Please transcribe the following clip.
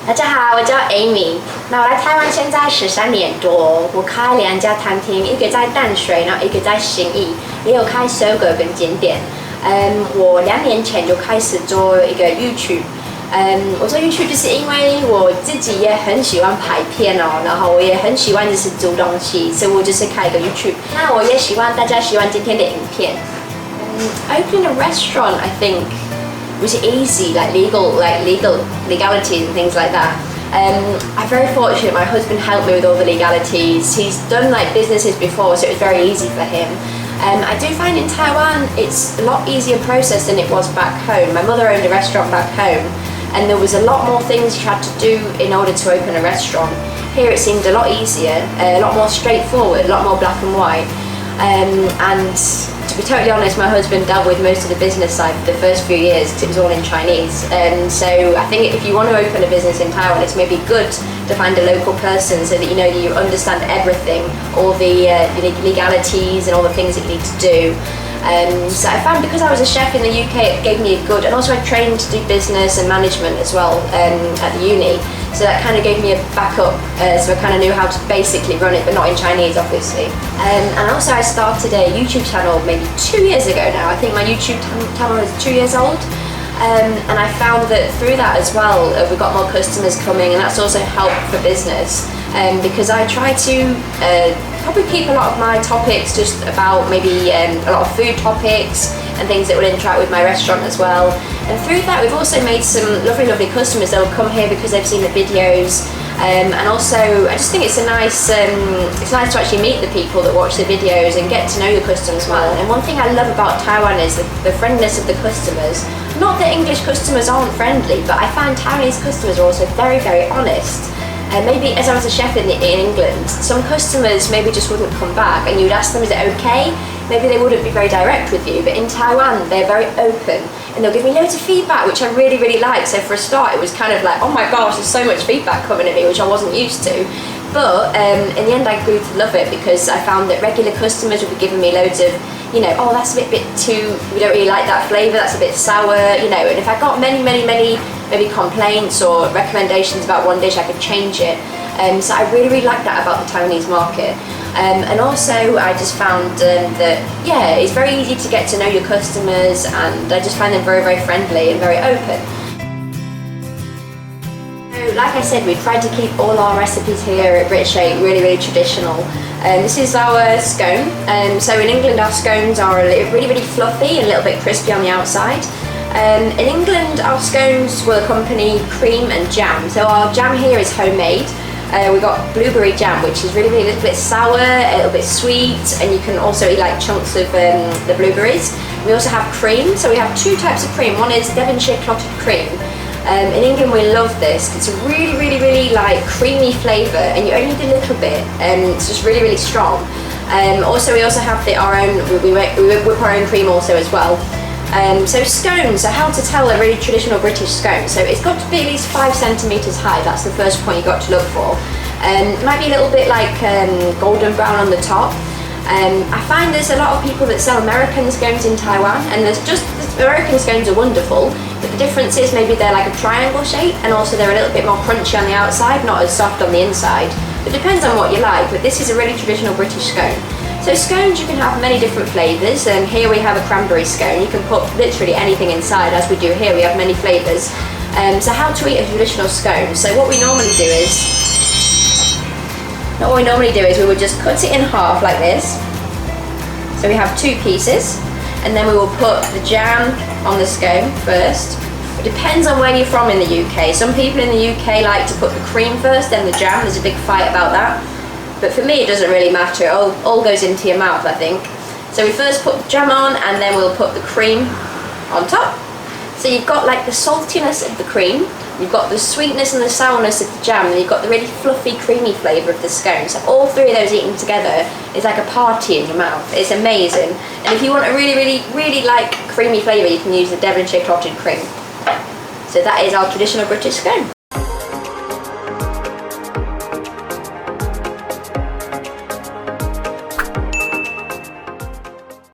大家好，我叫 Amy。那我来台湾现在13年多，我开2家餐厅，一个在淡水，然后一个在信义，也有开收购跟煎点。我2年前就开始做一个 YouTube。我做 YouTube 就是因为我自己也很喜欢拍片哦，然后我也很喜欢就是煮东西，所以我就是开一个 YouTube。那我也希望大家喜欢今天的影片。Opening a restaurant, I think, was easy, like legalities and things like that. I'm very fortunate. My husband helped me with all the legalities. He's done like businesses before, so it was very easy for him. I do find in Taiwan it's a lot easier process than it was back home. My mother owned a restaurant back home, and there was a lot more things you had to do in order to open a restaurant. Here it seemed a lot easier, a lot more straightforward, a lot more black and white. And to be totally honest, my husband dealt with most of the business side for the first few years because it was all in Chinese. So I think if you want to open a business in Taiwan, it's maybe good to find a local person so that you know that you understand everything, all the legalities and all the things that you need to do. So I found because I was a chef in the UK, it gave me a good, and also I trained to do business and management as well at the uni. So that kind of gave me a backup, so I kind of knew how to basically run it, but not in Chinese, obviously. And also I started a YouTube channel maybe 2 years ago now. I think my YouTube channel is 2 years old. And I found that through that as well, we got more customers coming, and that's also helped for business. Because I try to probably keep a lot of my topics just about maybe a lot of food topics and things that would interact with my restaurant as well. And through that we've also made some lovely customers that will come here because they've seen the videos. And also I just think it's nice to actually meet the people that watch the videos and get to know your customers well. And one thing I love about Taiwan is the friendliness of the customers. Not that English customers aren't friendly, but I find Taiwanese customers are also very honest. And maybe as I was a chef in England, some customers maybe just wouldn't come back, and you'd ask them, is it okay? Maybe they wouldn't be very direct with you, but in Taiwan they're very open and they'll give me loads of feedback, which I really like. So for a start it was kind of like, oh my gosh, there's so much feedback coming at me, which I wasn't used to. But in the end I grew to love it because I found that regular customers would be giving me loads of, you know, oh that's a bit too, we don't really like that flavour, that's a bit sour, you know. And if I got many maybe complaints or recommendations about one dish, I could change it. So I really like that about the Taiwanese market. And also I just found that, yeah, it's very easy to get to know your customers, and I just find them very friendly and very open. So like I said, we tried to keep all our recipes here at British Shake really traditional. This is our scone. So in England our scones are really fluffy and a little bit crispy on the outside. In England our scones will accompany cream and jam. So our jam here is homemade. We've got blueberry jam, which is really a little bit sour, a little bit sweet, and you can also eat like chunks of the blueberries. We also have cream, so we have 2 types of cream. One is Devonshire clotted cream. In England we love this. It's a really like creamy flavour, and you only need a little bit, and it's just really strong. Also we also have our own, we whip our own cream also as well. So scones, so how to tell a really traditional British scone. So it's got to be at least 5 centimetres high, that's the first point you've got to look for. It might be a little bit like golden brown on the top. I find there's a lot of people that sell American scones in Taiwan, and American scones are wonderful, but the difference is maybe they're like a triangle shape, and also they're a little bit more crunchy on the outside, not as soft on the inside. It depends on what you like, but this is a really traditional British scone. So scones, you can have many different flavours, and here we have a cranberry scone. You can put literally anything inside, as we do here. We have many flavours. So how to eat a traditional scone. So what we normally do is we would just cut it in half like this. So we have 2 pieces, and then we will put the jam on the scone first. It depends on where you're from in the UK. Some people in the UK like to put the cream first, then the jam. There's a big fight about that. But for me it doesn't really matter, it all goes into your mouth, I think. So we first put the jam on, and then we'll put the cream on top. So you've got like the saltiness of the cream, you've got the sweetness and the sourness of the jam, and you've got the really fluffy creamy flavour of the scone. So all 3 of those eaten together is like a party in your mouth. It's amazing. And if you want a really like creamy flavour, you can use the Devonshire clotted cream. So that is our traditional British scone.